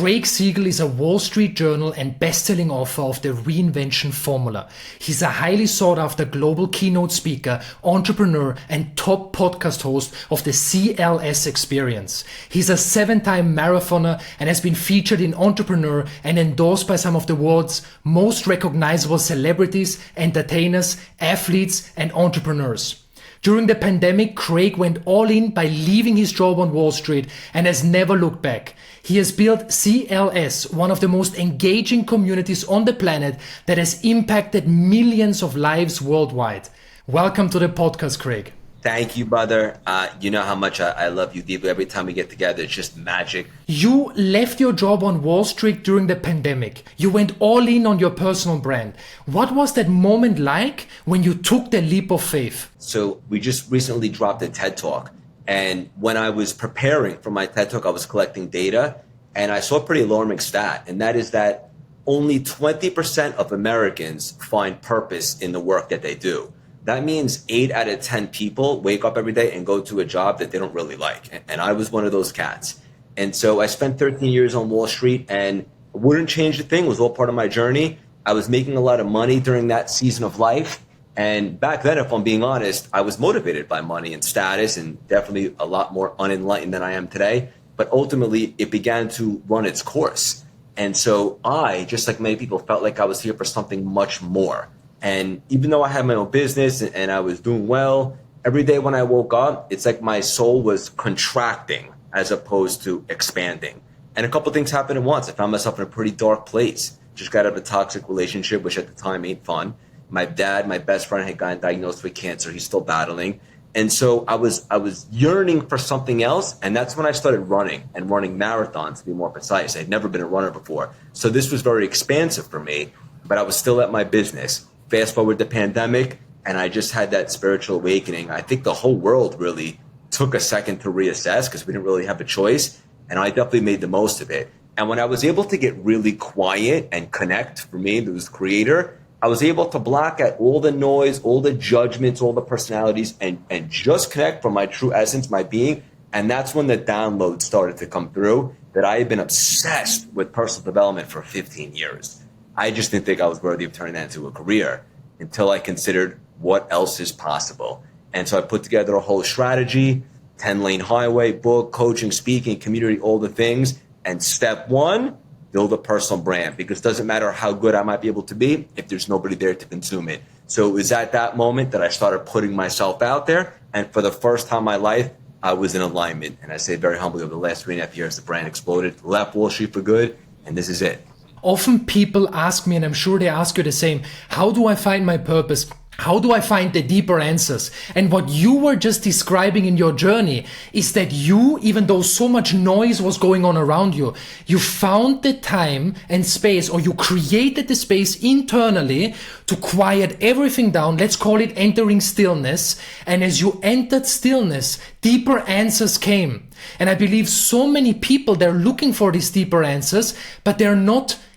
Craig Siegel is a Wall Street Journal and best-selling author of the Reinvention Formula. He's a highly sought-after global keynote speaker, entrepreneur, and top podcast host of the CLS Experience. He's a 7-time marathoner and has been featured in Entrepreneur and endorsed by some of the world's most recognizable celebrities, entertainers, athletes, and entrepreneurs. During the pandemic, Craig went all in by leaving his job on Wall Street and has never looked back. He has built CLS, one of the most engaging communities on the planet that has impacted millions of lives worldwide. Welcome to the podcast, Craig. Thank you, brother. You know how much I love you deeply. Every time we get together, it's just magic. You left your job on Wall Street during the pandemic. You went all in on your personal brand. What was that moment like when you took the leap of faith? So we just recently dropped a TED Talk. And when I was preparing for my TED Talk, I was collecting data. And I saw a pretty alarming stat. And that is that only 20% of Americans find purpose in the work that they do. That means 8 out of 10 people wake up every day and go to a job that they don't really like. And I was one of those cats. And so I spent 13 years on Wall Street and wouldn't change a thing. It was all part of my journey. I was making a lot of money during that season of life. And back then, if I'm being honest, I was motivated by money and status and definitely a lot more unenlightened than I am today. But ultimately, it began to run its course. And so I, just like many people, felt like I was here for something much more. And even though I had my own business and I was doing well, every day when I woke up, it's like my soul was contracting as opposed to expanding. And a couple things happened at once. I found myself in a pretty dark place. Just got out of a toxic relationship, which at the time ain't fun. My dad, my best friend, had gotten diagnosed with cancer. He's still battling. And so I was yearning for something else. And that's when I started running marathons, to be more precise. I'd never been a runner before. So this was very expansive for me, but I was still at my business. Fast forward the pandemic, and I just had that spiritual awakening. I think the whole world really took a second to reassess because we didn't really have a choice. And I definitely made the most of it. And when I was able to get really quiet and connect, for me, there was creator, I was able to block out all the noise, all the judgments, all the personalities, and just connect from my true essence, my being. And that's when the download started to come through that I had been obsessed with personal development for 15 years. I just didn't think I was worthy of turning that into a career until I considered what else is possible. And so I put together a whole strategy, 10-lane highway, book, coaching, speaking, community, all the things. And step one, build a personal brand, because it doesn't matter how good I might be able to be if there's nobody there to consume it. So it was at that moment that I started putting myself out there. And for the first time in my life, I was in alignment. And I say very humbly, over the last 3.5 years, the brand exploded, left Wall Street for good, and this is it. Often people ask me, and I'm sure they ask you the same, how do I find my purpose? How do I find the deeper answers? And what you were just describing in your journey is that you, even though so much noise was going on around you, you found the time and space, or you created the space internally to quiet everything down. Let's call it entering stillness. And as you entered stillness, deeper answers came. And I believe so many people, they're looking for these deeper answers, but they're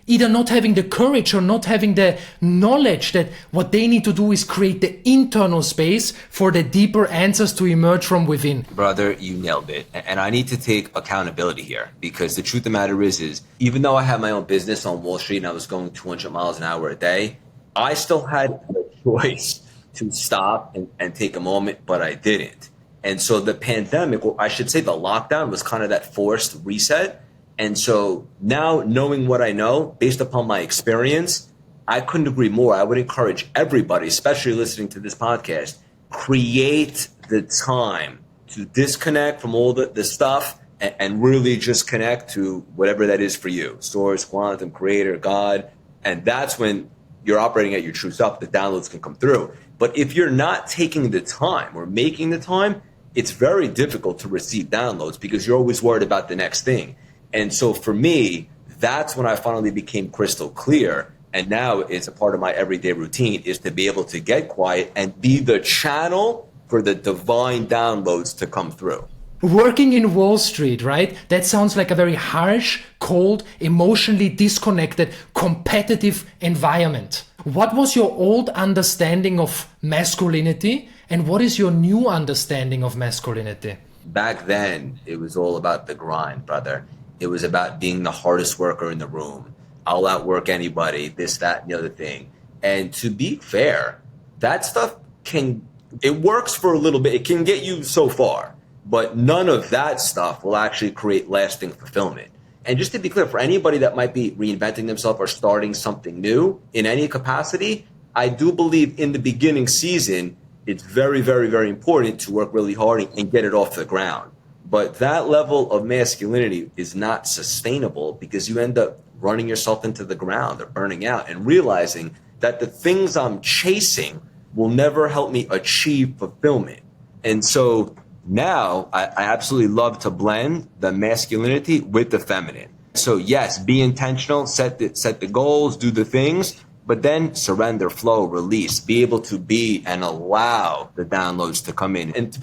either not having the courage or not having the knowledge that what they need to do is create the internal space for the deeper answers to emerge from within. Brother, you nailed it. And I need to take accountability here, because the truth of the matter is even though I had my own business on Wall Street and I was going 200 miles an hour a day, I still had the choice to stop and take a moment, but I didn't. And so the pandemic, or I should say the lockdown, was kind of that forced reset. And so now, knowing what I know, based upon my experience, I couldn't agree more. I would encourage everybody, especially listening to this podcast, create the time to disconnect from all the stuff and really just connect to whatever that is for you. Source, quantum, creator, God. And that's when you're operating at your true self. The downloads can come through. But if you're not taking the time or making the time, it's very difficult to receive downloads because you're always worried about the next thing. And so for me, that's when I finally became crystal clear. And now it's a part of my everyday routine is to be able to get quiet and be the channel for the divine downloads to come through. Working in Wall Street, right? That sounds like a very harsh, cold, emotionally disconnected, competitive environment. What was your old understanding of masculinity and what is your new understanding of masculinity? Back then, it was all about the grind, brother. It was about being the hardest worker in the room. I'll outwork anybody, this, that, and the other thing. And to be fair, that stuff it works for a little bit. It can get you so far, but none of that stuff will actually create lasting fulfillment. And just to be clear, for anybody that might be reinventing themselves or starting something new in any capacity, I do believe in the beginning season, it's very, very, very important to work really hard and get it off the ground. But that level of masculinity is not sustainable because you end up running yourself into the ground or burning out and realizing that the things I'm chasing will never help me achieve fulfillment. And so now I absolutely love to blend the masculinity with the feminine. So yes, be intentional, set the goals, do the things, but then surrender, flow, release, be able to be and allow the downloads to come in. And to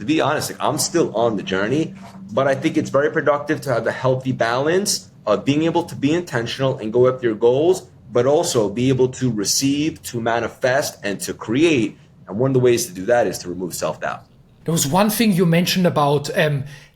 be honest, like, I'm still on the journey, but I think it's very productive to have a healthy balance of being able to be intentional and go after your goals, but also be able to receive, to manifest, and to create. And one of the ways to do that is to remove self-doubt. There was one thing you mentioned about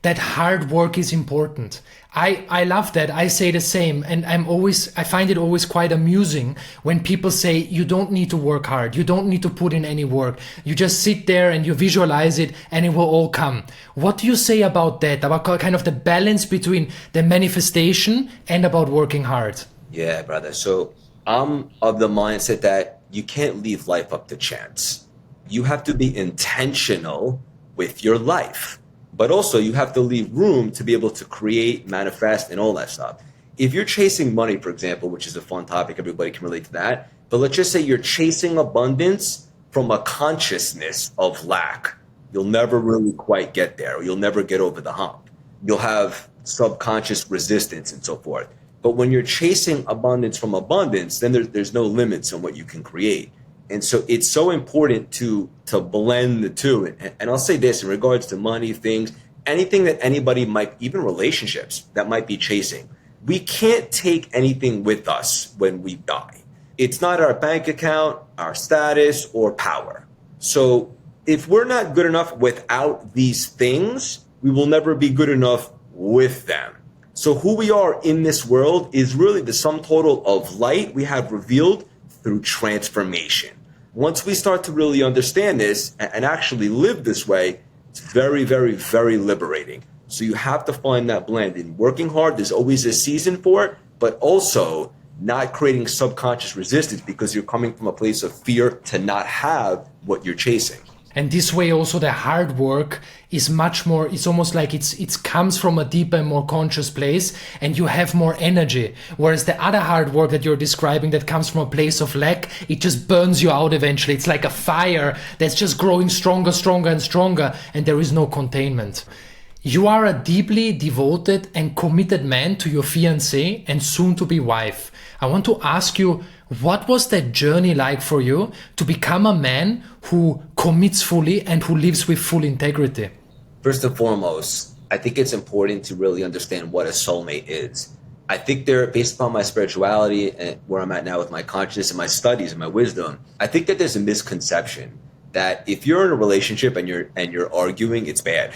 that hard work is important. I love that. I say the same. And I find it always quite amusing when people say you don't need to work hard. You don't need to put in any work. You just sit there and you visualize it and it will all come. What do you say about that? About kind of the balance between the manifestation and about working hard? Yeah, brother. So I'm of the mindset that you can't leave life up to chance. You have to be intentional with your life, but also you have to leave room to be able to create, manifest, and all that stuff. If you're chasing money, for example, which is a fun topic, everybody can relate to that, but let's just say you're chasing abundance from a consciousness of lack, you'll never really quite get there, or you'll never get over the hump. You'll have subconscious resistance and so forth. But when you're chasing abundance from abundance, then there's no limits on what you can create. And so it's so important to blend the two. And I'll say this in regards to money, things, anything that anybody might, even relationships that might be chasing, we can't take anything with us when we die. It's not our bank account, our status, or power. So if we're not good enough without these things, we will never be good enough with them. So who we are in this world is really the sum total of light we have revealed through transformation. Once we start to really understand this and actually live this way, it's very, very, very liberating. So you have to find that blend. In working hard, there's always a season for it, but also not creating subconscious resistance because you're coming from a place of fear to not have what you're chasing. And this way also the hard work is much more, it's almost like it comes from a deeper and more conscious place and you have more energy. Whereas the other hard work that you're describing that comes from a place of lack, it just burns you out eventually. It's like a fire that's just growing stronger, stronger and stronger, and there is no containment. You are a deeply devoted and committed man to your fiancée and soon to be wife. I want to ask you, what was that journey like for you to become a man who commits fully and who lives with full integrity? First and foremost, I think it's important to really understand what a soulmate is. I think based upon my spirituality and where I'm at now with my consciousness and my studies and my wisdom, I think that there's a misconception that if you're in a relationship and you're arguing, it's bad.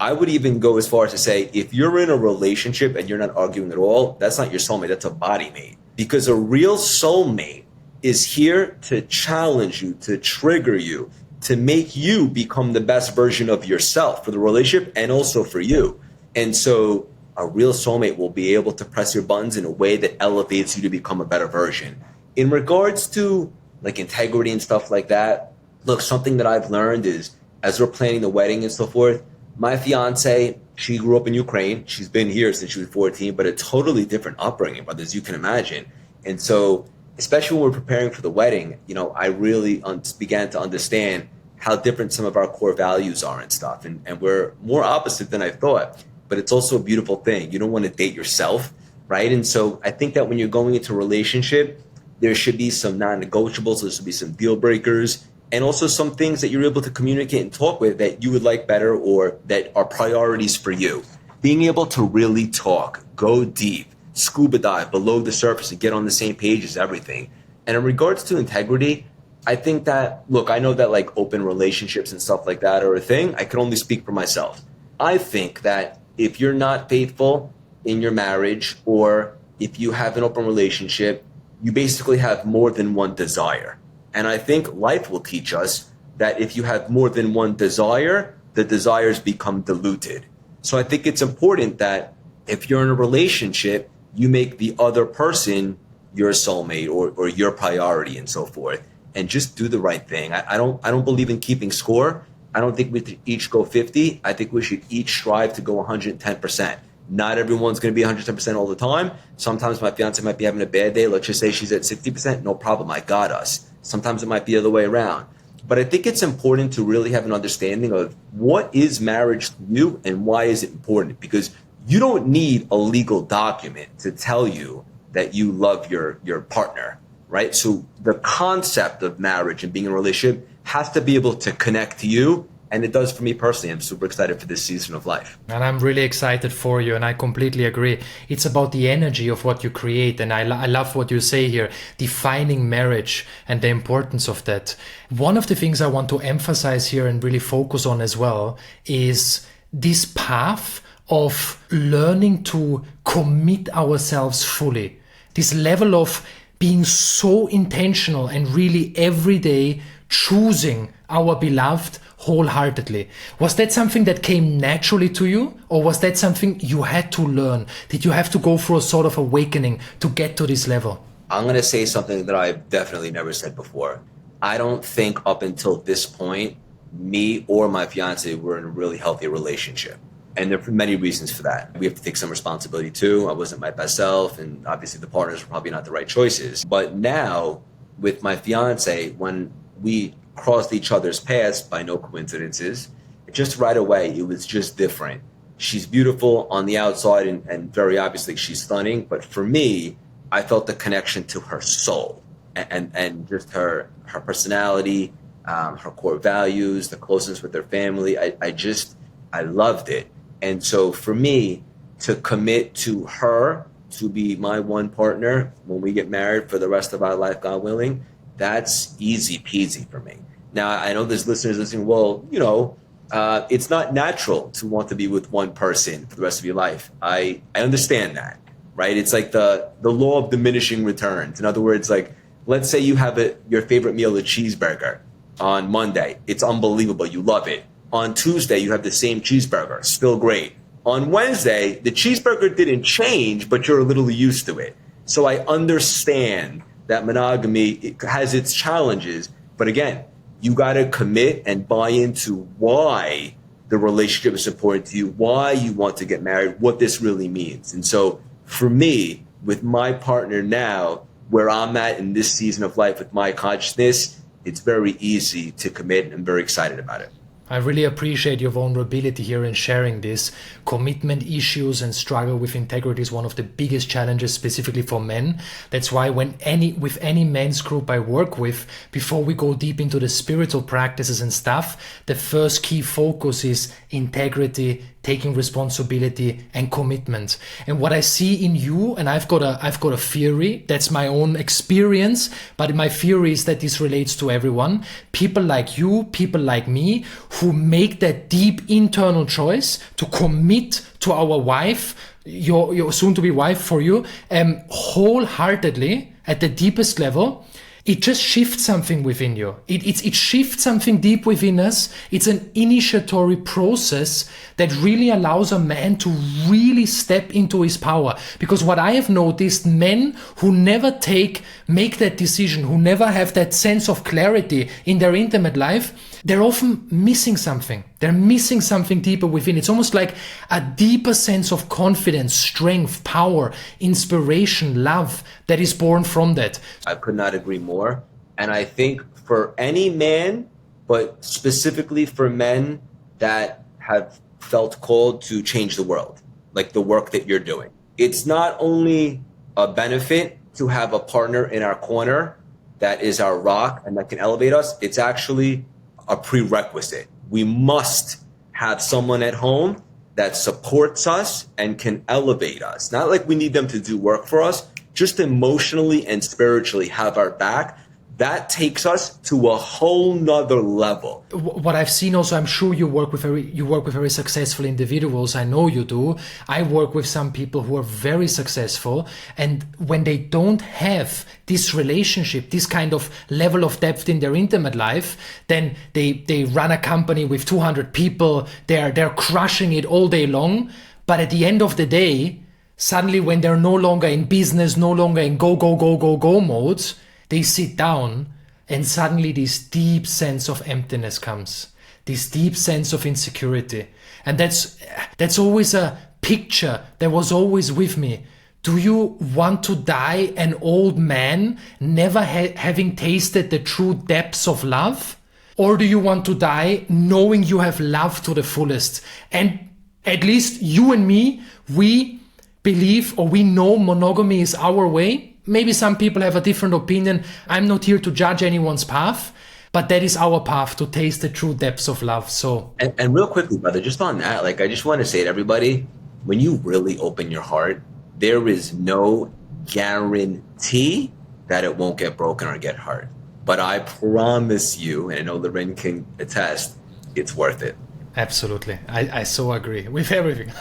I would even go as far as to say, if you're in a relationship and you're not arguing at all, that's not your soulmate, that's a body mate. Because a real soulmate is here to challenge you, to trigger you, to make you become the best version of yourself for the relationship and also for you. And so a real soulmate will be able to press your buttons in a way that elevates you to become a better version. In regards to like integrity and stuff like that, look, something that I've learned is as we're planning the wedding and so forth, my fiance, she grew up in Ukraine. She's been here since she was 14, but a totally different upbringing, brother, as you can imagine. And so, especially when we're preparing for the wedding, I really began to understand how different some of our core values are and stuff. And we're more opposite than I thought, but it's also a beautiful thing. You don't want to date yourself, right? And so I think that when you're going into a relationship, there should be some non-negotiables, there should be some deal breakers, and also some things that you're able to communicate and talk with that you would like better or that are priorities for you. Being able to really talk, go deep, scuba dive below the surface and get on the same page is everything. And in regards to integrity, I think that, look, I know that like open relationships and stuff like that are a thing. I can only speak for myself. I think that if you're not faithful in your marriage, or if you have an open relationship, you basically have more than one desire. And I think life will teach us that if you have more than one desire, the desires become diluted. So I think it's important that if you're in a relationship, you make the other person your soulmate or your priority and so forth, and just do the right thing. I don't believe in keeping score. I don't think we should each go 50. I think we should each strive to go 110%. Not everyone's going to be 110% all the time. Sometimes my fiance might be having a bad day. Let's just say she's at 60%. No problem. I got us. Sometimes it might be the other way around. But I think it's important to really have an understanding of what is marriage to you and why is it important? Because you don't need a legal document to tell you that you love your partner, right? So the concept of marriage and being in a relationship has to be able to connect to you. And it does for me personally. I'm super excited for this season of life. And I'm really excited for you, and I completely agree. It's about the energy of what you create, and I love what you say here, defining marriage and the importance of that. One of the things I want to emphasize here and really focus on as well is this path of learning to commit ourselves fully. This level of being so intentional and really every day choosing our beloved wholeheartedly. Was that something that came naturally to you, or was that something you had to learn? Did you have to go through a sort of awakening to get to this level? I'm going to say something that I've definitely never said before. I don't think up until this point, me or my fiance were in a really healthy relationship. And there are many reasons for that. We have to take some responsibility too. I wasn't my best self, and obviously the partners were probably not the right choices. But now with my fiance, when we crossed each other's paths by no coincidences, just right away, it was just different. She's beautiful on the outside and very obviously she's stunning. But for me, I felt the connection to her soul and just her personality, her core values, the closeness with her family. I loved it. And so for me to commit to her, to be my one partner when we get married for the rest of our life, God willing, that's easy peasy for me. Now, I know there's listeners listening, well, it's not natural to want to be with one person for the rest of your life. I understand that, right? It's like the law of diminishing returns. In other words, like, let's say you have your favorite meal, a cheeseburger, on Monday. It's unbelievable. You love it. On Tuesday, you have the same cheeseburger. Still great. On Wednesday, the cheeseburger didn't change, but you're a little used to it. So I understand that monogamy has its challenges. But again, you got to commit and buy into why the relationship is important to you, why you want to get married, what this really means. And so for me, with my partner now, where I'm at in this season of life with my consciousness, it's very easy to commit, and I'm very excited about it. I really appreciate your vulnerability here in sharing this. Commitment issues and struggle with integrity is one of the biggest challenges specifically for men. That's why with any men's group I work with, before we go deep into the spiritual practices and stuff, the first key focus is integrity, taking responsibility and commitment. And what I see in you, and I've got a theory, that's my own experience, but my theory is that this relates to everyone. People like you, people like me, who make that deep internal choice to commit to our wife, your soon-to-be wife for you, wholeheartedly at the deepest level. It just shifts something within you. It shifts something deep within us. It's an initiatory process that really allows a man to really step into his power. Because what I have noticed, men who never make that decision, who never have that sense of clarity in their intimate life, they're often missing something. They're missing something deeper within. It's almost like a deeper sense of confidence, strength, power, inspiration, love that is born from that. I could not agree more. And I think for any man, but specifically for men that have felt called to change the world, like the work that you're doing, it's not only a benefit to have a partner in our corner that is our rock and that can elevate us, it's actually a prerequisite. We must have someone at home that supports us and can elevate us. Not like we need them to do work for us, just emotionally and spiritually have our back. that takes us to a whole nother level. What I've seen also, I'm sure you work with very successful individuals. I know you do. I work with some people who are very successful, and when they don't have this relationship, this kind of level of depth in their intimate life, then they run a company with 200 people. They're crushing it all day long, but at the end of the day, suddenly when they're no longer in business, no longer in go modes, they sit down and suddenly this deep sense of emptiness comes, this deep sense of insecurity. And that's always a picture that was always with me. Do you want to die an old man, never having tasted the true depths of love? Or do you want to die knowing you have loved to the fullest? And at least you and me, we believe or we know monogamy is our way. Maybe some people have a different opinion. I'm not here to judge anyone's path, but that is our path to taste the true depths of love. So, and real quickly, brother, just on that, like, I just want to say to everybody, when you really open your heart, there is no guarantee that it won't get broken or get hurt. But I promise you, and I know Loren can attest, it's worth it. Absolutely. I so agree with everything.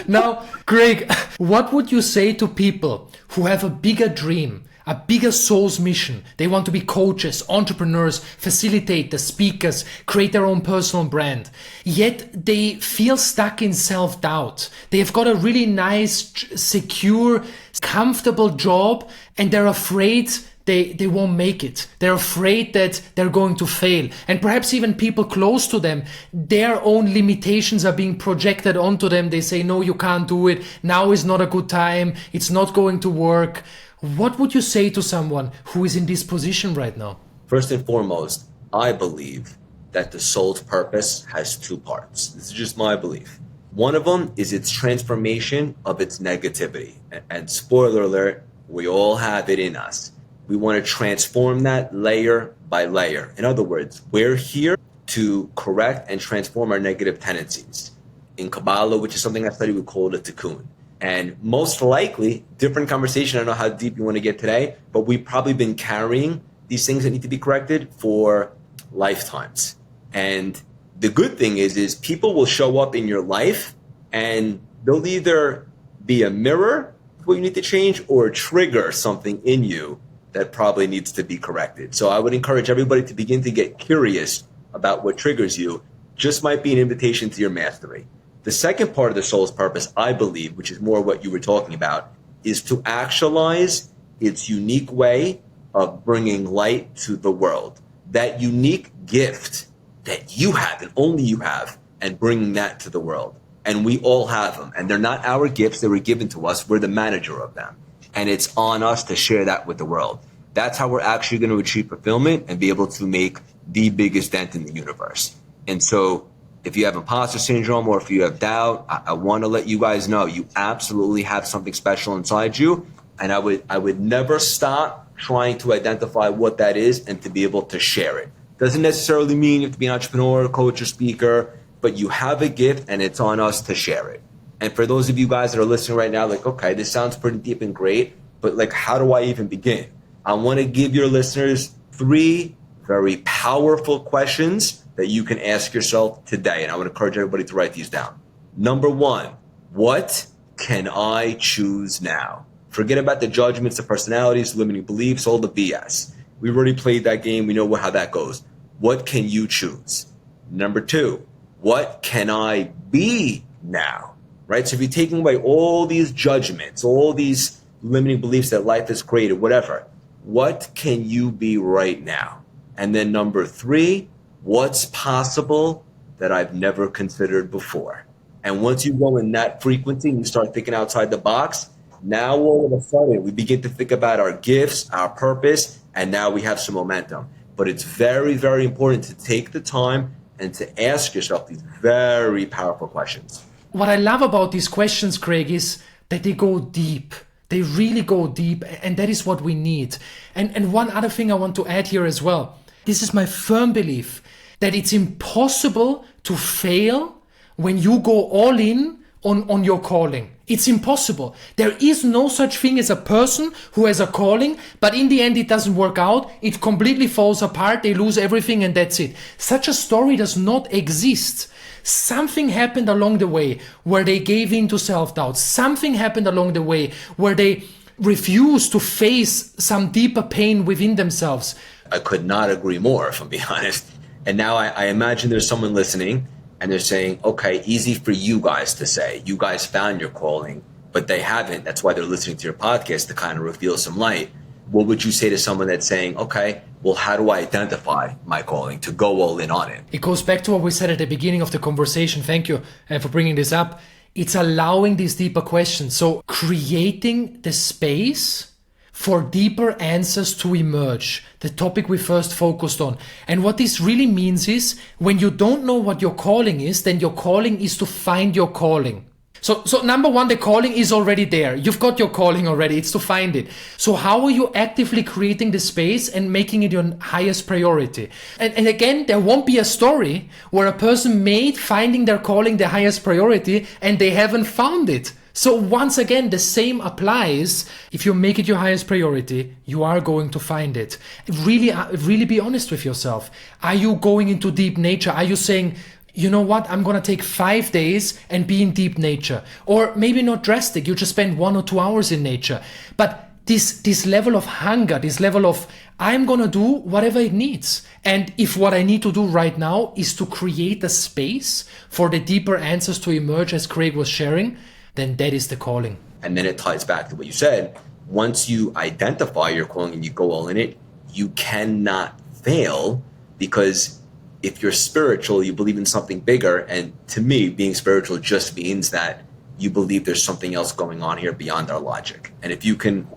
Now, Greg, what would you say to people who have a bigger dream, a bigger soul's mission? They want to be coaches, entrepreneurs, facilitators, speakers, create their own personal brand. Yet they feel stuck in self-doubt. They have got a really nice, secure, comfortable job, and they're afraid they won't make it. They're afraid that they're going to fail. And perhaps even people close to them, their own limitations are being projected onto them. They say, no, you can't do it. Now is not a good time. It's not going to work. What would you say to someone who is in this position right now? First and foremost, I believe that the soul's purpose has two parts. This is just my belief. One of them is its transformation of its negativity. And spoiler alert, we all have it in us. We want to transform that layer by layer. In other words, we're here to correct and transform our negative tendencies. In Kabbalah, which is something I study, we call it a tikkun. And most likely, different conversation, I don't know how deep you want to get today, but we've probably been carrying these things that need to be corrected for lifetimes. And the good thing is people will show up in your life and they'll either be a mirror for what you need to change or trigger something in you that probably needs to be corrected. So I would encourage everybody to begin to get curious about what triggers you. Just might be an invitation to your mastery. The second part of the soul's purpose, I believe, which is more what you were talking about, is to actualize its unique way of bringing light to the world. That unique gift that you have and only you have, and bringing that to the world. And we all have them. And they're not our gifts, they were given to us. We're the manager of them. And it's on us to share that with the world. That's how we're actually going to achieve fulfillment and be able to make the biggest dent in the universe. And so if you have imposter syndrome or if you have doubt, I want to let you guys know you absolutely have something special inside you. And I would never stop trying to identify what that is and to be able to share it. Doesn't necessarily mean you have to be an entrepreneur, coach, or speaker, but you have a gift and it's on us to share it. And for those of you guys that are listening right now, like, okay, this sounds pretty deep and great, but like, how do I even begin? I want to give your listeners 3 very powerful questions that you can ask yourself today. And I would encourage everybody to write these down. Number 1, what can I choose now? Forget about the judgments, the personalities, limiting beliefs, all the BS. We've already played that game. We know how that goes. What can you choose? Number 2, what can I be now? Right? So if you're taking away all these judgments, all these limiting beliefs that life is created, whatever, what can you be right now? And then number 3, what's possible that I've never considered before? And once you go in that frequency and you start thinking outside the box, now all of a sudden we begin to think about our gifts, our purpose, and now we have some momentum. But it's very, very important to take the time and to ask yourself these very powerful questions. What I love about these questions, Craig, is that they go deep. They really go deep, and that is what we need. And one other thing I want to add here as well. This is my firm belief that it's impossible to fail when you go all in on your calling. It's impossible. There is no such thing as a person who has a calling, but in the end it doesn't work out. It completely falls apart. They lose everything and that's it. Such a story does not exist. Something happened along the way where they gave in to self-doubt. Something happened along the way where they refused to face some deeper pain within themselves. I could not agree more, if I'm being honest. And now I imagine there's someone listening and they're saying, okay, easy for you guys to say. You guys found your calling, but they haven't. That's why they're listening to your podcast to kind of reveal some light. What would you say to someone that's saying, okay, well, how do I identify my calling to go all in on it? It goes back to what we said at the beginning of the conversation. Thank you for bringing this up. It's allowing these deeper questions. So creating the space for deeper answers to emerge, the topic we first focused on. And what this really means is when you don't know what your calling is, then your calling is to find your calling. So number one, the calling is already there. You've got your calling already. It's to find it. So how are you actively creating the space and making it your highest priority? And again, there won't be a story where a person made finding their calling the highest priority and they haven't found it. So once again, the same applies. If you make it your highest priority, you are going to find it. Really be honest with yourself. Are you going into deep nature? Are you saying, you know what, I'm going to take 5 days and be in deep nature? Or maybe not drastic, you just spend 1 or 2 hours in nature. But this level of hunger, this level of, I'm going to do whatever it needs. And if what I need to do right now is to create a space for the deeper answers to emerge, as Craig was sharing, then that is the calling. And then it ties back to what you said. Once you identify your calling and you go all in it, you cannot fail, because if you're spiritual, you believe in something bigger. And to me, being spiritual just means that you believe there's something else going on here beyond our logic. And if you can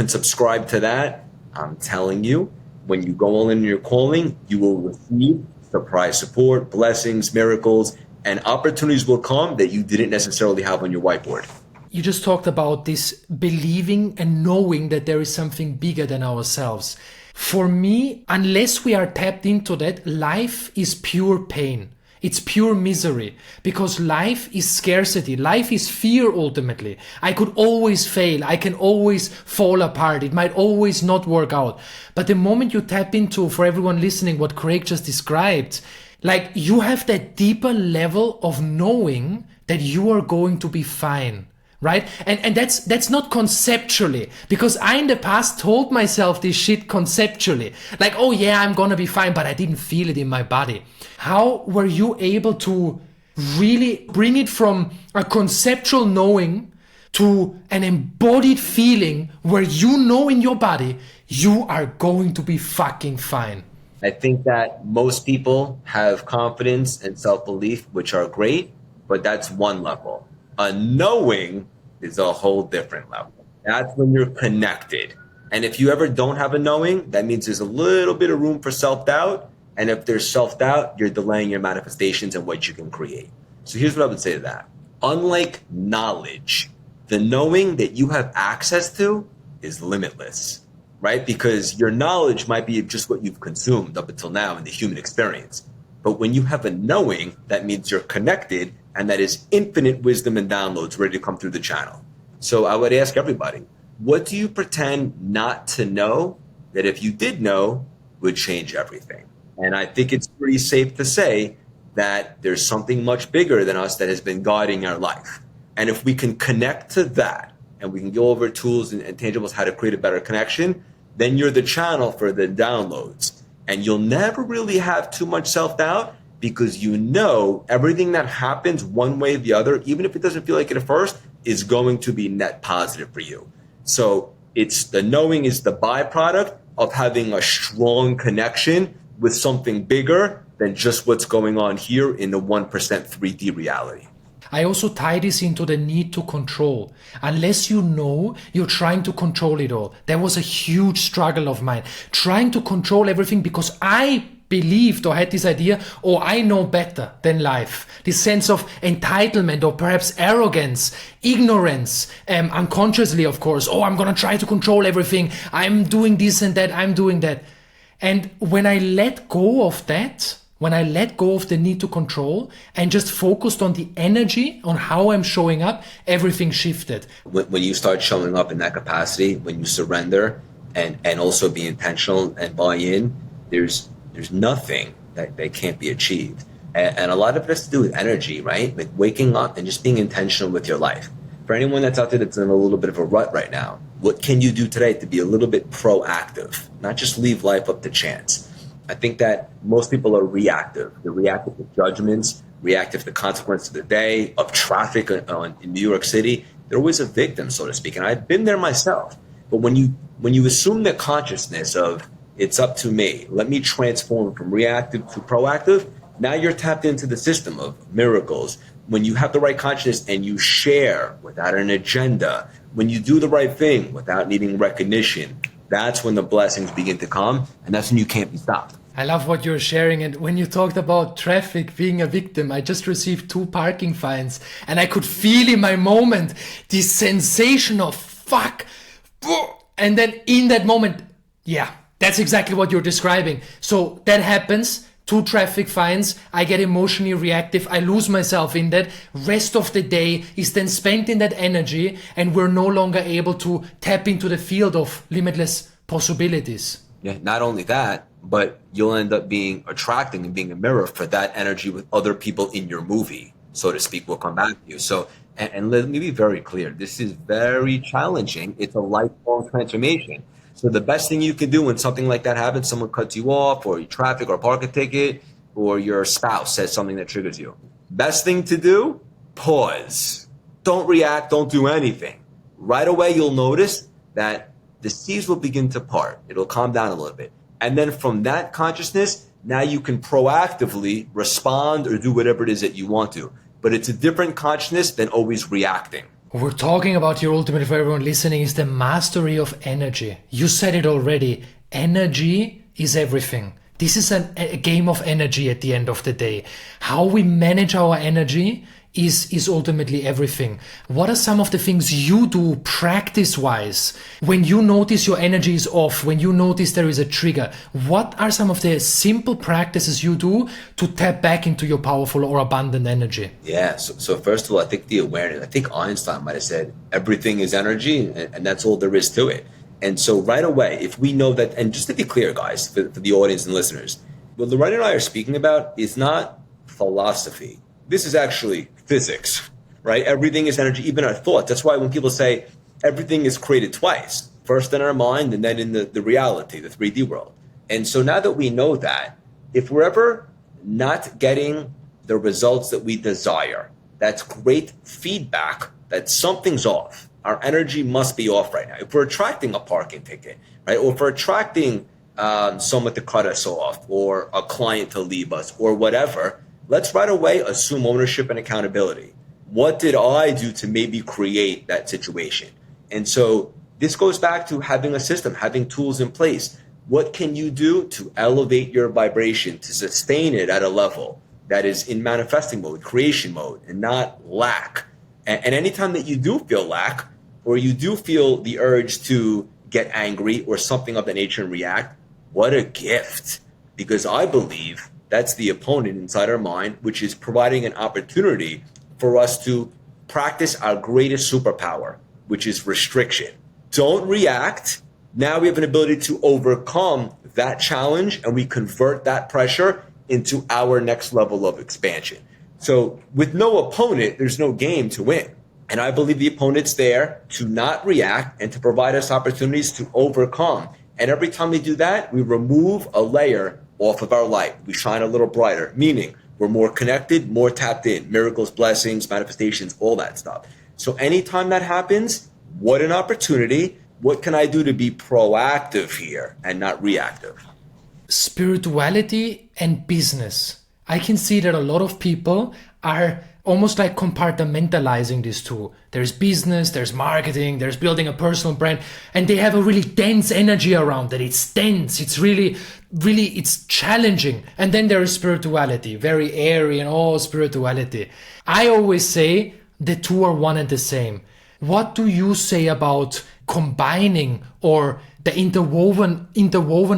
subscribe to that, I'm telling you, when you go all in your calling, you will receive surprise support, blessings, miracles, and opportunities will come that you didn't necessarily have on your whiteboard. You just talked about this believing and knowing that there is something bigger than ourselves. For me, unless we are tapped into that, life is pure pain. It's pure misery, because life is scarcity. Life is fear ultimately. I could always fail. I can always fall apart. It might always not work out. But the moment you tap into, for everyone listening, what Craig just described, like you have that deeper level of knowing that you are going to be fine. Right? And that's not conceptually, because I in the past told myself this shit conceptually. Like, oh yeah, I'm gonna be fine, but I didn't feel it in my body. How were you able to really bring it from a conceptual knowing to an embodied feeling where you know in your body you are going to be fucking fine? I think that most people have confidence and self-belief, which are great, but that's one level. A knowing is a whole different level. That's when you're connected. And if you ever don't have a knowing, that means there's a little bit of room for self-doubt. And if there's self-doubt, you're delaying your manifestations and what you can create. So here's what I would say to that. Unlike knowledge, the knowing that you have access to is limitless, right? Because your knowledge might be just what you've consumed up until now in the human experience. But when you have a knowing, that means you're connected, and that is infinite wisdom and downloads ready to come through the channel. So I would ask everybody, what do you pretend not to know that if you did know would change everything? And I think it's pretty safe to say that there's something much bigger than us that has been guiding our life. And if we can connect to that, and we can go over tools and tangibles, how to create a better connection, then you're the channel for the downloads. And you'll never really have too much self-doubt, because you know everything that happens one way or the other, even if it doesn't feel like it at first, is going to be net positive for you. So it's the knowing is the byproduct of having a strong connection with something bigger than just what's going on here in the 1% 3D reality. I also tie this into the need to control. Unless you know, you're trying to control it all. That was a huge struggle of mine. Trying to control everything because I believed or had this idea, oh, I know better than life. This sense of entitlement or perhaps arrogance, ignorance, unconsciously, of course. Oh, I'm going to try to control everything. I'm doing this and that. I'm doing that. And when I let go of that, when I let go of the need to control and just focused on the energy, on how I'm showing up, everything shifted. When you start showing up in that capacity, when you surrender and also be intentional and buy in, there's nothing that can't be achieved. And a lot of it has to do with energy, right? Like waking up and just being intentional with your life. For anyone that's out there that's in a little bit of a rut right now, what can you do today to be a little bit proactive, not just leave life up to chance? I think that most people are reactive. They're reactive to judgments, reactive to the consequences of the day, of traffic in New York City. They're always a victim, so to speak. And I've been there myself. But when you assume the consciousness of it's up to me, let me transform from reactive to proactive, now you're tapped into the system of miracles. When you have the right consciousness and you share without an agenda, when you do the right thing without needing recognition, that's when the blessings begin to come, and that's when you can't be stopped. I love what you're sharing. And when you talked about traffic being a victim, I just received 2 parking fines and I could feel in my moment this sensation of fuck. And then in that moment, yeah, that's exactly what you're describing. So that happens. 2 traffic fines, I get emotionally reactive, I lose myself in that. Rest of the day is then spent in that energy and we're no longer able to tap into the field of limitless possibilities. Yeah, not only that, but you'll end up being attracting and being a mirror for that energy with other people in your movie, so to speak, will come back to you. So, and let me be very clear, this is very challenging. It's a lifelong transformation. So the best thing you can do when something like that happens, someone cuts you off or you traffic or park a ticket or your spouse says something that triggers you. Best thing to do, pause. Don't react, don't do anything. Right away, you'll notice that the seas will begin to part. It'll calm down a little bit. And then from that consciousness, now you can proactively respond or do whatever it is that you want to. But it's a different consciousness than always reacting. What we're talking about here ultimately for everyone listening is the mastery of energy. You said it already. Energy is everything. This is a game of energy at the end of the day. How we manage our energy is ultimately everything. What are some of the things you do practice-wise when you notice your energy is off, when you notice there is a trigger? What are some of the simple practices you do to tap back into your powerful or abundant energy? Yeah, so first of all, I think the awareness, I think Einstein might have said, everything is energy and that's all there is to it. And so right away, if we know that, and just to be clear, guys, for the audience and listeners, what Loretta and I are speaking about is not philosophy. This is actually physics, right? Everything is energy, even our thoughts. That's why when people say everything is created twice, first in our mind and then in the reality, the 3D world. And so now that we know that, if we're ever not getting the results that we desire, that's great feedback that something's off. Our energy must be off right now. If we're attracting a parking ticket, right? Or if we're attracting someone to cut us off or a client to leave us or whatever, let's right away assume ownership and accountability. What did I do to maybe create that situation? And so this goes back to having a system, having tools in place. What can you do to elevate your vibration, to sustain it at a level that is in manifesting mode, creation mode, and not lack? And anytime that you do feel lack, or you do feel the urge to get angry or something of that nature and react, what a gift. Because I believe that's the opponent inside our mind, which is providing an opportunity for us to practice our greatest superpower, which is restriction. Don't react. Now we have an ability to overcome that challenge and we convert that pressure into our next level of expansion. So with no opponent, there's no game to win. And I believe the opponent's there to not react and to provide us opportunities to overcome. And every time we do that, we remove a layer off of our light. We shine a little brighter, meaning we're more connected, more tapped in, miracles, blessings, manifestations, all that stuff. So anytime that happens, what an opportunity. What can I do to be proactive here and not reactive? Spirituality and business. I can see that a lot of people are almost like compartmentalizing these two. There's business, there's marketing, there's building a personal brand, and they have a really dense energy around that. It's dense, it's really, it's challenging. And then there is spirituality, very airy and all spirituality. I always say the two are one and the same. What do you say about combining or the interwoven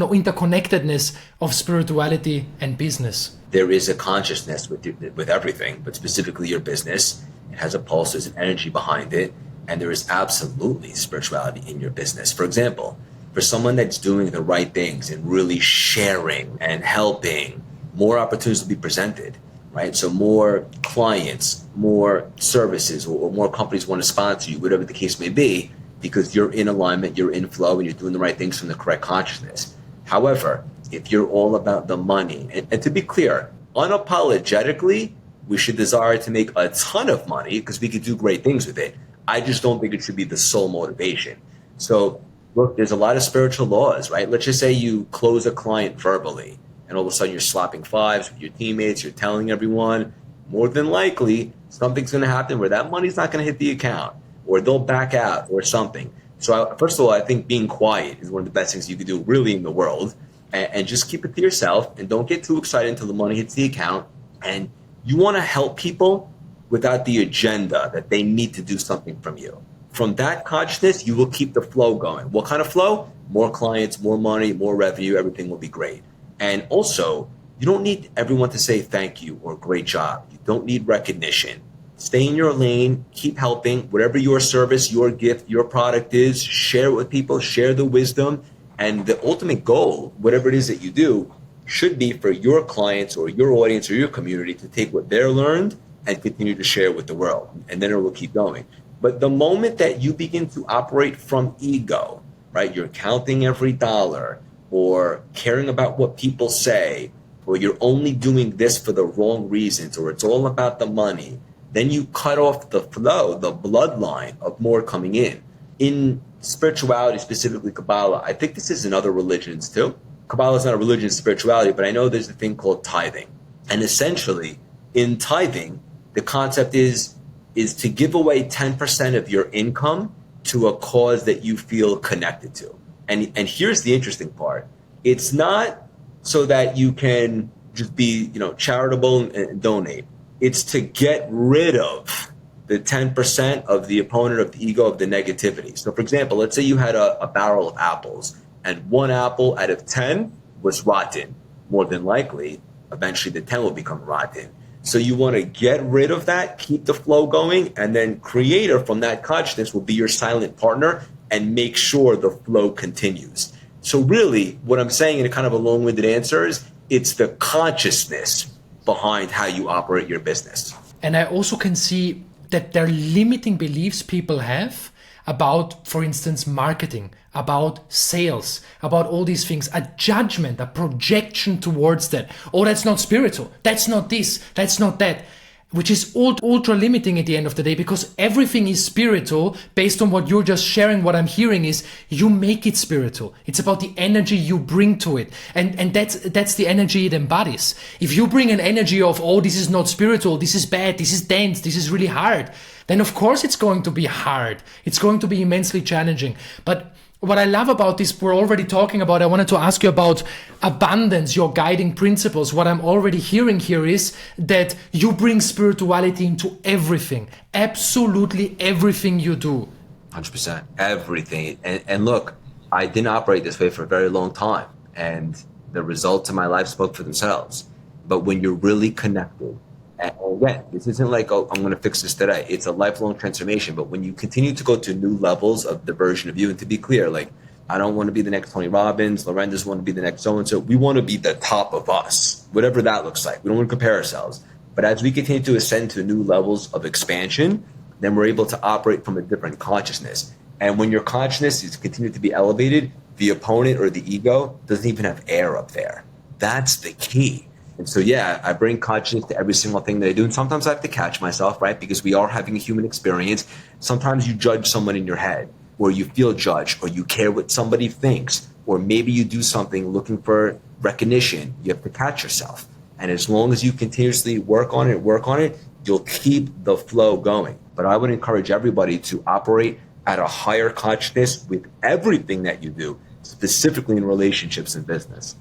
or interconnectedness of spirituality and business? There is a consciousness with everything, but specifically your business. It has a pulse, there's an energy behind it, and there is absolutely spirituality in your business. For example, for someone that's doing the right things and really sharing and helping, more opportunities will be presented, right? So more clients, more services, or more companies want to sponsor you, whatever the case may be, because you're in alignment, you're in flow, and you're doing the right things from the correct consciousness. However, if you're all about the money, and to be clear, unapologetically, we should desire to make a ton of money because we could do great things with it. I just don't think it should be the sole motivation. So look, there's a lot of spiritual laws, right? Let's just say you close a client verbally and all of a sudden you're slapping fives with your teammates, you're telling everyone, more than likely something's going to happen where that money's not going to hit the account, or they'll back out or something. So first of all, I think being quiet is one of the best things you can do really in the world, and just keep it to yourself and don't get too excited until the money hits the account. And you want to help people without the agenda that they need to do something from you. From that consciousness, you will keep the flow going. What kind of flow? More clients, more money, more revenue, everything will be great. And also, you don't need everyone to say thank you or great job. You don't need recognition. Stay in your lane, keep helping, whatever your service, your gift, your product is, share it with people, share the wisdom. And the ultimate goal, whatever it is that you do, should be for your clients or your audience or your community to take what they're learned and continue to share with the world. And then it will keep going. But the moment that you begin to operate from ego, right, you're counting every dollar or caring about what people say, or you're only doing this for the wrong reasons, or it's all about the money, then you cut off the flow, the bloodline of more coming in. In spirituality, specifically Kabbalah, I think this is in other religions too. Kabbalah is not a religion, it's spirituality, but I know there's a thing called tithing. And essentially, in tithing, the concept is to give away 10% of your income to a cause that you feel connected to. And here's the interesting part. It's not so that you can just be, charitable and donate. It's to get rid of the 10% of the opponent of the ego, of the negativity. So for example, let's say you had a barrel of apples and one apple out of 10 was rotten. More than likely, eventually the 10 will become rotten. So you want to get rid of that, keep the flow going, and then creator from that consciousness will be your silent partner and make sure the flow continues. So really, what I'm saying in a kind of a long-winded answer is it's the consciousness behind how you operate your business. And I also can see that there are limiting beliefs people have about, for instance, marketing, about sales, about all these things, a judgment, a projection towards that. Oh, that's not spiritual. That's not this. That's not that. Which is ultra limiting at the end of the day, because everything is spiritual based on what you're just sharing. What I'm hearing is you make it spiritual. It's about the energy you bring to it. And that's the energy it embodies. If you bring an energy of, oh, this is not spiritual, this is bad, this is dense, this is really hard, then of course it's going to be hard. It's going to be immensely challenging. But what I love about this, we're already talking about, I wanted to ask you about abundance, your guiding principles. What I'm already hearing here is that you bring spirituality into everything, absolutely everything you do. 100%, everything. And look, I didn't operate this way for a very long time, and the results of my life spoke for themselves. But when you're really connected, and again, this isn't like, oh, I'm going to fix this today. It's a lifelong transformation. But when you continue to go to new levels of the version of you, and to be clear, like, I don't want to be the next Tony Robbins. Loren doesn't want to be the next so-and-so. We want to be the top of us, whatever that looks like. We don't want to compare ourselves. But as we continue to ascend to new levels of expansion, then we're able to operate from a different consciousness. And when your consciousness is continuing to be elevated, the opponent or the ego doesn't even have air up there. That's the key. And so, yeah, I bring consciousness to every single thing that I do. And sometimes I have to catch myself, right? Because we are having a human experience. Sometimes you judge someone in your head, or you feel judged, or you care what somebody thinks, or maybe you do something looking for recognition. You have to catch yourself. And as long as you continuously work on it, you'll keep the flow going. But I would encourage everybody to operate at a higher consciousness with everything that you do, specifically in relationships and business.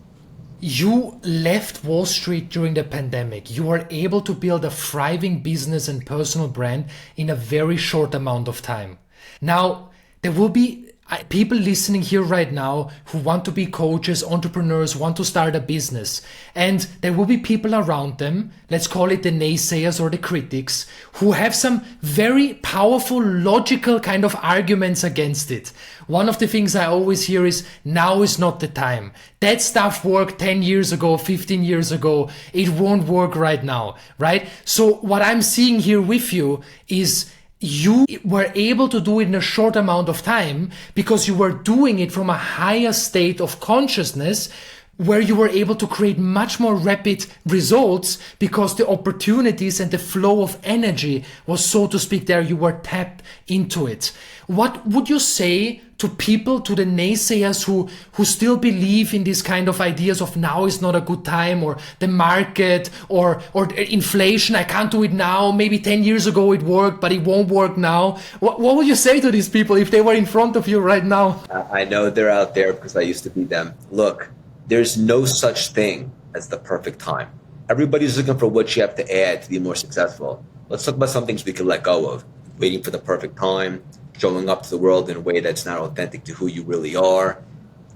You left Wall Street during the pandemic. You were able to build a thriving business and personal brand in a very short amount of time. Now, there will be people listening here right now who want to be coaches, entrepreneurs, want to start a business, and there will be people around them, let's call it the naysayers or the critics, who have some very powerful, logical kind of arguments against it. One of the things I always hear is, now is not the time. That stuff worked 10 years ago, 15 years ago. It won't work right now, right? So what I'm seeing here with you is you were able to do it in a short amount of time because you were doing it from a higher state of consciousness where you were able to create much more rapid results because the opportunities and the flow of energy was, so to speak, there. You were tapped into it. What would you say to people, to the naysayers who still believe in these kind of ideas of now is not a good time, or the market, or inflation, I can't do it now, maybe 10 years ago it worked, but it won't work now? What would you say to these people if they were in front of you right now? I know they're out there because I used to be them. Look, there's no such thing as the perfect time. Everybody's looking for what you have to add to be more successful. Let's talk about some things we can let go of. Waiting for the perfect time, showing up to the world in a way that's not authentic to who you really are.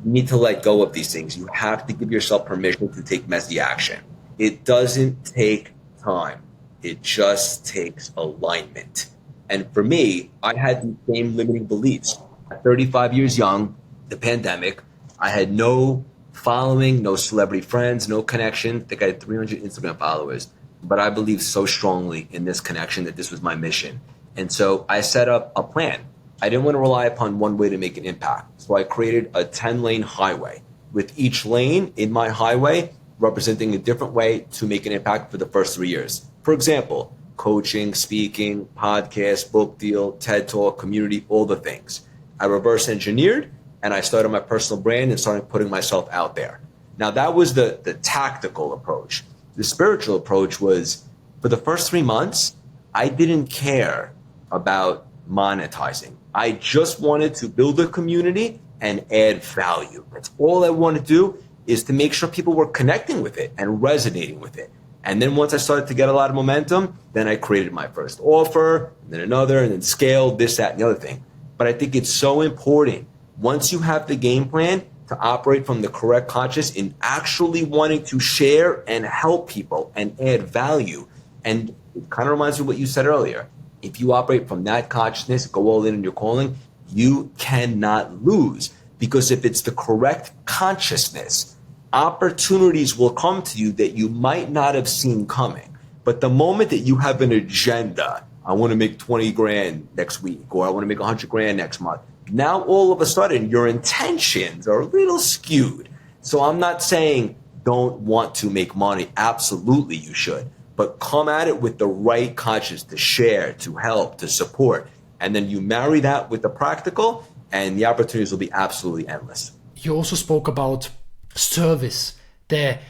You need to let go of these things. You have to give yourself permission to take messy action. It doesn't take time. It just takes alignment. And for me, I had the same limiting beliefs. At 35 years young, the pandemic, I had no following, no celebrity friends, no connection. I think I had 300 Instagram followers. But I believed so strongly in this connection that this was my mission. And so I set up a plan. I didn't want to rely upon one way to make an impact. So I created a 10-lane highway, with each lane in my highway representing a different way to make an impact for the first 3 years. For example, coaching, speaking, podcast, book deal, TED Talk, community, all the things. I reverse engineered and I started my personal brand and started putting myself out there. Now that was the tactical approach. The spiritual approach was, for the first 3 months, I didn't care about monetizing. I just wanted to build a community and add value. That's all I want to do, is to make sure people were connecting with it and resonating with it. And then once I started to get a lot of momentum, then I created my first offer, and then another, and then scaled this, that, and the other thing. But I think it's so important, once you have the game plan, to operate from the correct conscious in actually wanting to share and help people and add value. And it kind of reminds me of what you said earlier. If you operate from that consciousness, go all in your calling, you cannot lose. Because if it's the correct consciousness, opportunities will come to you that you might not have seen coming. But the moment that you have an agenda, I want to make 20 grand next week, or I want to make 100 grand next month, now all of a sudden your intentions are a little skewed. So I'm not saying don't want to make money. Absolutely you should. But come at it with the right conscience to share, to help, to support. And then you marry that with the practical, and the opportunities will be absolutely endless. You also spoke about service, that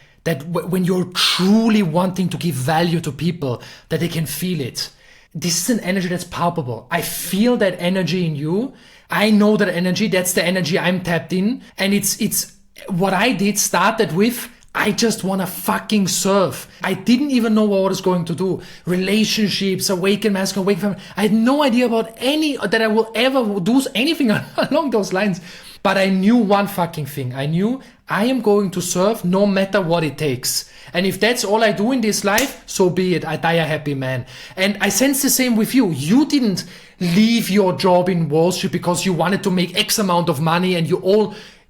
when you're truly wanting to give value to people, that they can feel it. This is an energy that's palpable. I feel that energy in you. I know that energy. That's the energy I'm tapped in. And it's what I did started with, I just want to fucking serve. I didn't even know what I was going to do. Relationships, awaken masculine, awaken feminine. I had no idea about that I will ever do anything along those lines. But I knew one fucking thing. I knew I am going to serve no matter what it takes. And if that's all I do in this life, so be it. I die a happy man. And I sense the same with you. You didn't leave your job in Wall Street because you wanted to make X amount of money and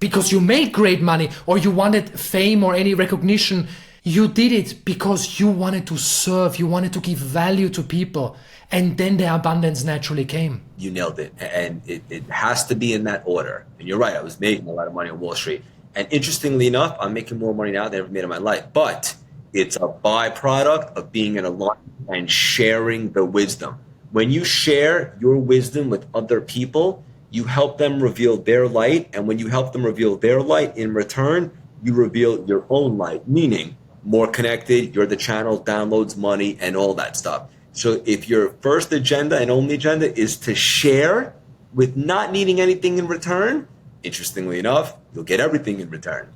because you made great money, or you wanted fame or any recognition. You did it because you wanted to serve. You wanted to give value to people. And then the abundance naturally came. You nailed it. And it has to be in that order. And you're right. I was making a lot of money on Wall Street. And interestingly enough, I'm making more money now than I've ever made in my life. But it's a byproduct of being in alignment and sharing the wisdom. When you share your wisdom with other people, you help them reveal their light. And when you help them reveal their light, in return, you reveal your own light, meaning more connected, you're the channel, downloads, money, and all that stuff. So if your first agenda and only agenda is to share with not needing anything in return, interestingly enough, you'll get everything in return.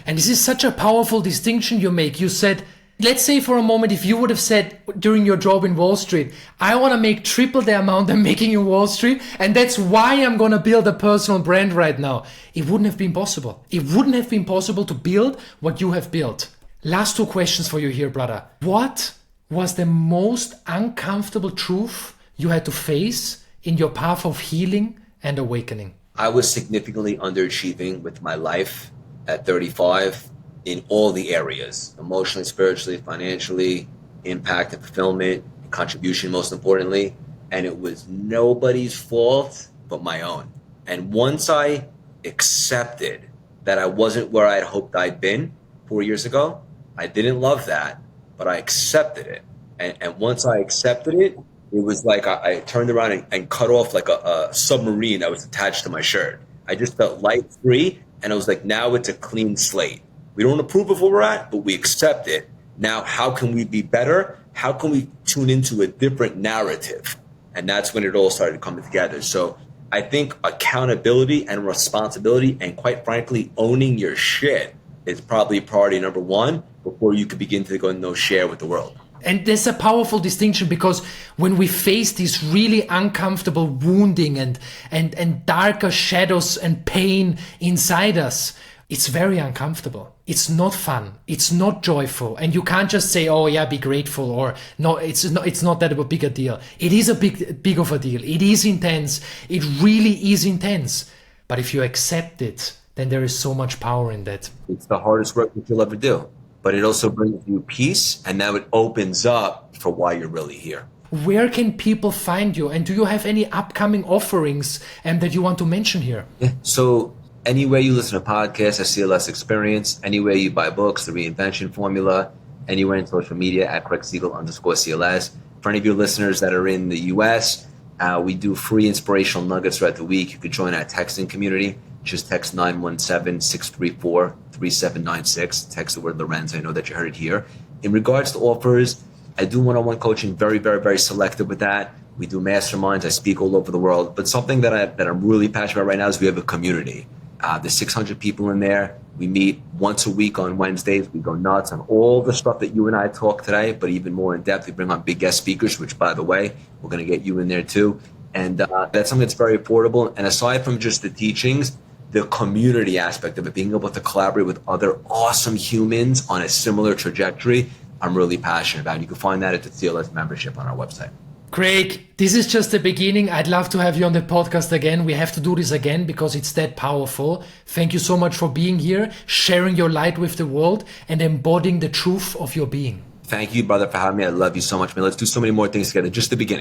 And this is such a powerful distinction you make. You said Let's say for a moment, if you would have said during your job in Wall Street, I want to make triple the amount I'm making in Wall Street, and that's why I'm going to build a personal brand right now. It wouldn't have been possible. It wouldn't have been possible to build what you have built. Last two questions for you here, brother. What was the most uncomfortable truth you had to face in your path of healing and awakening? I was significantly underachieving with my life at 35 in all the areas, emotionally, spiritually, financially, impact and fulfillment, contribution most importantly. And it was nobody's fault but my own. And once I accepted that I wasn't where I had hoped I'd been 4 years ago, I didn't love that, but I accepted it. And once I accepted it, it was like I turned around and cut off like a submarine that was attached to my shirt. I just felt light, free, and I was like, now it's a clean slate. We don't approve of where we're at, but we accept it. Now, how can we be better? How can we tune into a different narrative? And that's when it all started coming together. So I think accountability and responsibility, and quite frankly, owning your shit is probably priority number one before you could begin to go and share with the world. And there's a powerful distinction, because when we face these really uncomfortable wounding and darker shadows and pain inside us, it's very uncomfortable. It's not fun. It's not joyful. And you can't just say, oh yeah, be grateful, or no, it's not that a big a deal. It is a big of a deal. It is intense. It really is intense. But if you accept it, then there is so much power in that. It's the hardest work that you'll ever do, but it also brings you peace, and now it opens up for why you're really here. Where can people find you? And do you have any upcoming offerings that you want to mention here? Yeah. So anywhere you listen to podcasts, a CLS experience, anywhere you buy books, the Reinvention Formula, anywhere in social media at @Siegel_CLS. For any of your listeners that are in the US, we do free inspirational nuggets throughout the week. You could join our texting community. Just text 917-634-3796. Text the word Lorenz. I know that you heard it here. In regards to offers, I do one-on-one coaching, very, very, very selective with that. We do masterminds. I speak all over the world. But something that I'm really passionate about right now is we have a community. There's 600 people in there. We meet once a week on Wednesdays. We go nuts on all the stuff that you and I talk today, but even more in depth. We bring on big guest speakers, which, by the way, we're going to get you in there too. And that's something that's very affordable. And aside from just the teachings, the community aspect of it, being able to collaborate with other awesome humans on a similar trajectory, I'm really passionate about. You can find that at the CLS membership on our website. Craig, this is just the beginning. I'd love to have you on the podcast again. We have to do this again because it's that powerful. Thank you so much for being here, sharing your light with the world, and embodying the truth of your being. Thank you, brother, for having me. I love you so much, man. Let's do so many more things together. Just the beginning.